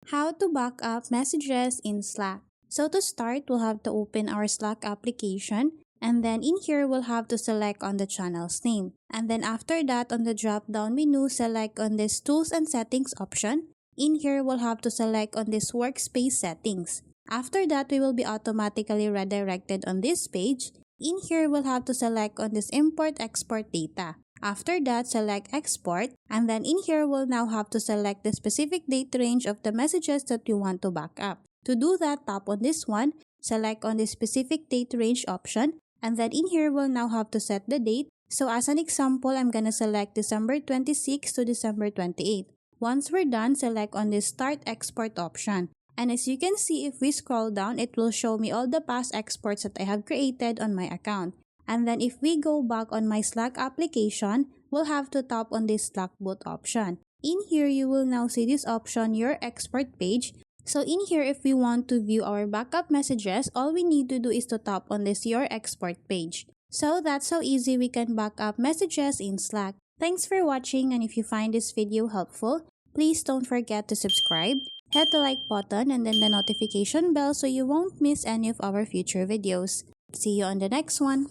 How to back up messages in Slack. So to start, we'll have to open our Slack application, and then in here we'll have to select on the channel's name. And then after that, on the drop-down menu, select on this Tools and Settings option. In here, we'll have to select on this Workspace Settings. After that, we will be automatically redirected on this page. In here, we'll have to select on this Import-Export Data. After that, select Export, and then in here, we'll now have to select the specific date range of the messages that we want to back up. To do that, tap on this one, select on the specific date range option, and then in here, we'll now have to set the date. So as an example, I'm gonna select December 26 to December 28. Once we're done, select on the Start Export option. And as you can see, if we scroll down, it will show me all the past exports that I have created on my account. And then if we go back on my Slack application, we'll have to tap on this Slack boot option. In here, you will now see this option, your export page. So in here, if we want to view our backup messages, all we need to do is to tap on this your export page. So that's how easy we can back up messages in Slack. Thanks for watching, and if you find this video helpful, please don't forget to subscribe, hit the like button, and then the notification bell so you won't miss any of our future videos. See you on the next one.